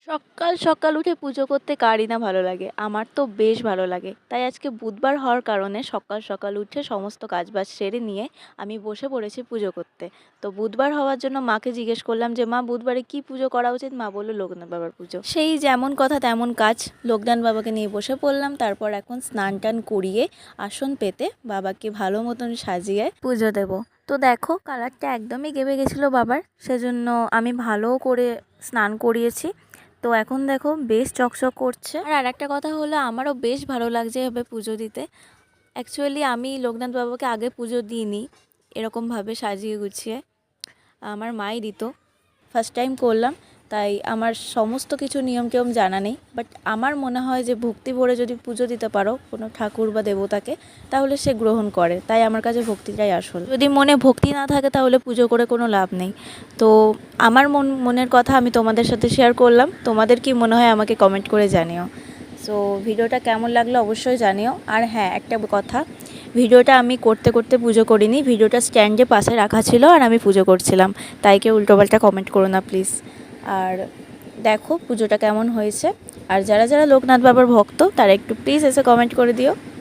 সকাল সকাল উঠে পুজো করতে কারই না ভালো লাগে, আমার তো বেশ ভালো লাগে। তাই আজকে বুধবার হওয়ার কারণে সকাল সকাল উঠে সমস্ত কাজবাজ সেরে নিয়ে আমি বসে পড়েছি পুজো করতে। তো বুধবার হওয়ার জন্য মাকে জিজ্ঞেস করলাম যে মা, বুধবারে কি পুজো করা উচিত? মা বললো লোকনাথ বাবার পুজো। সেই যেমন কথা তেমন কাজ, লোকনাথ বাবাকে নিয়ে বসে পড়লাম। তারপর এখন স্নান টান করিয়ে আসন পেতে বাবাকে ভালো মতন সাজিয়ে পুজো দেবো। তো দেখো কালারটা একদমই গেবে গেছিলো বাবার, সেজন্য আমি ভালো করে স্নান করিয়েছি। তো এখন দেখো বেশ চকচক করছে। আর একটা কথা হলো, আমারও বেশ ভালো লাগছে এভাবে পুজো দিতে। অ্যাকচুয়ালি আমি লোকনাথ বাবাকে আগে পুজো দিইনি এরকমভাবে সাজিয়ে গুছিয়ে, আমার মাই দিত। ফার্স্ট টাইম করলাম, তাই আমার সমস্ত কিছু নিয়ম টিয়ম জানা নেই। বাট আমার মনে হয় যে ভক্তি ভরে যদি পুজো দিতে পারো কোনো ঠাকুর বা দেবতাকে, তাহলে সে গ্রহণ করে। তাই আমার কাছে ভক্তিটাই আসল। যদি মনে ভক্তি না থাকে তাহলে পুজো করে কোনো লাভ নেই। তো আমার মনের কথা আমি তোমাদের সাথে শেয়ার করলাম। তোমাদের কি মনে হয় আমাকে কমেন্ট করে জানিও। সো ভিডিওটা কেমন লাগলো অবশ্যই জানিও। আর হ্যাঁ, একটা কথা, ভিডিওটা আমি করতে করতে পুজো করিনি, ভিডিওটা স্ট্যান্ডে পাশে রাখা ছিল আর আমি পুজো করছিলাম। তাই কেউ উল্টোপাল্টা কমেন্ট করো না প্লিজ। আর দেখো পুজোটা কেমন হয়েছে। আর যারা যারা লোকনাথ বাবার ভক্ত তারা একটু প্লিজ এসে কমেন্ট করে দিও।